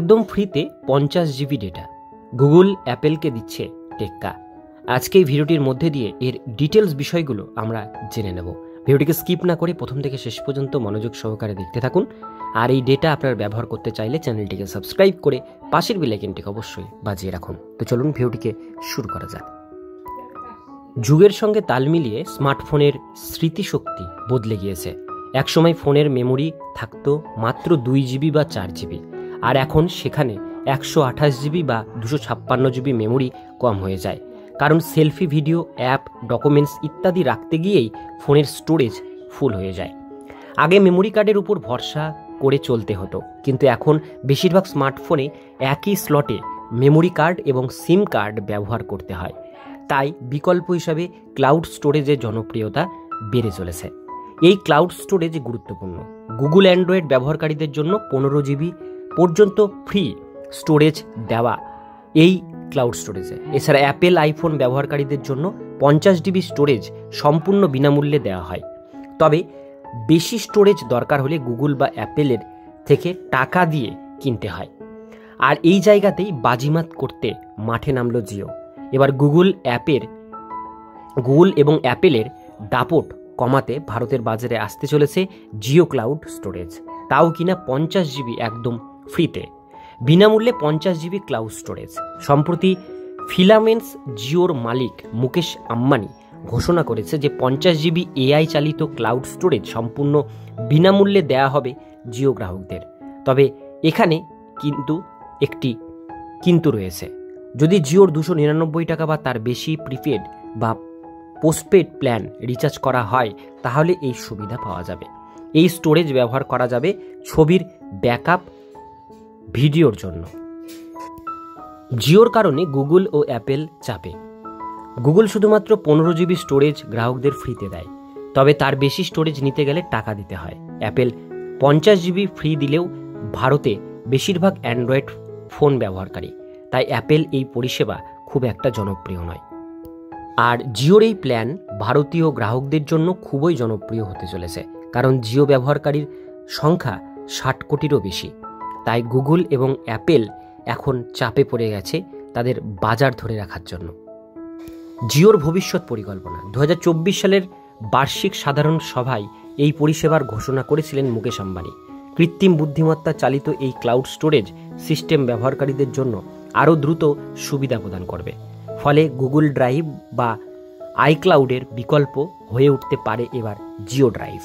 একদম ফ্রিতে 50 GB data Google অ্যাপেলকে দিচ্ছে টেক্কা। আজকে এই ভিডিওটির মধ্যে দিয়ে এর ডিটেলস বিষয়গুলো আমরা জেনে নেব। ভিডিওটিকে স্কিপ না করে প্রথম থেকে শেষ পর্যন্ত মনোযোগ সহকারে দেখতে থাকুন। আর এই ডেটা আপনারা ব্যবহার করতে চাইলে চ্যানেলটিকে সাবস্ক্রাইব করে পাশের বেল আইকনটিকে অবশ্যই বাজিয়ে রাখুন। তো চলুন ভিডিওটিকে শুরু করা যাক। যুগের সঙ্গে তাল মিলিয়ে স্মার্টফোনের স্মৃতিশক্তি বদলে গিয়েছে। একসময় ফোনের মেমোরি থাকতো মাত্র 2 GB বা 4 GB, আর এখন সেখানে 128 GB বা 256 GB মেমোরি কম হয়ে যায়। কারণ সেলফি, ভিডিও, অ্যাপ, ডকুমেন্টস ইত্যাদি রাখতে গিয়েই ফোনের স্টোরেজ ফুল হয়ে যায়। আগে মেমোরি কার্ডের উপর ভরসা করে চলতে হতো, কিন্তু এখন বেশিরভাগ স্মার্টফোনে একই স্লটে মেমোরি কার্ড এবং সিম কার্ড ব্যবহার করতে হয়। তাই বিকল্প হিসাবে ক্লাউড স্টোরেজের জনপ্রিয়তা বেড়ে চলেছে। এই ক্লাউড স্টোরেজ গুরুত্বপূর্ণ। গুগল অ্যান্ড্রয়েড ব্যবহারকারীদের জন্য 15 GB পর্যন্ত ফ্রি স্টোরেজ দেওয়া এই ক্লাউড স্টোরেজে। এছাড়া অ্যাপেল আইফোন ব্যবহারকারীদের জন্য 50 GB স্টোরেজ সম্পূর্ণ বিনামূল্যে দেওয়া হয়। তবে বেশি স্টোরেজ দরকার হলে গুগল বা অ্যাপেলের থেকে টাকা দিয়ে কিনতে হয়। আর এই জায়গাতেই বাজিমাত করতে মাঠে নামলো জিও। এবার গুগল এবং অ্যাপেলের দাপট কমাতে ভারতের বাজারে আসতে চলেছে জিও ক্লাউড স্টোরেজ, তাও কিনা 50 GB একদম ফ্রিতে, বিনামূল্যে 50 GB ক্লাউড স্টোরেজ। সম্প্রতি ফিলামেন্টস জিওর মালিক মুকেশ আম্বানি ঘোষণা করেছে যে 50 GB AI চালিত ক্লাউড স্টোরেজ সম্পূর্ণ বিনামূল্যে দেয়া হবে জিও গ্রাহকদের। তবে এখানে কিন্তু রয়েছে। যদি জিওর 299 টাকা বা তার বেশি প্রিপেড বা পোস্টপেড প্ল্যান রিচার্জ করা হয়, তাহলে এই সুবিধা পাওয়া যাবে। এই স্টোরেজ ব্যবহার করা যাবে ছবির ব্যাকআপ, ভিডিওর জন্য। জিওর কারণে গুগল ও অ্যাপেল চাপে। গুগল শুধুমাত্র 15 GB স্টোরেজ গ্রাহকদের ফ্রিতে দেয়, তবে তার বেশি স্টোরেজ নিতে গেলে টাকা দিতে হয়। অ্যাপেল 50 GB ফ্রি দিলেও ভারতে বেশিরভাগ অ্যান্ড্রয়েড ফোন ব্যবহারকারী, তাই অ্যাপেল এই পরিষেবা খুব একটা জনপ্রিয় নয়। আর জিওর এই প্ল্যান ভারতীয় গ্রাহকদের জন্য খুবই জনপ্রিয় হতে চলেছে, কারণ জিও ব্যবহারকারীর সংখ্যা 60 কোটিরও বেশি। তাই গুগল এবং অ্যাপেল এখন চাপে পড়ে গেছে তাদের বাজার ধরে রাখার জন্য। জিওর ভবিষ্যৎ পরিকল্পনা। 2024 সালের বার্ষিক সাধারণ সভায় এই পরিষেবার ঘোষণা করেছিলেন মুকেশ আম্বানি। কৃত্রিম বুদ্ধিমত্তা চালিত এই ক্লাউড স্টোরেজ সিস্টেম ব্যবহারকারীদের জন্য আরও দ্রুত সুবিধা প্রদান করবে। ফলে গুগল ড্রাইভ বা আইক্লাউডের বিকল্প হয়ে উঠতে পারে এবার জিও ড্রাইভ।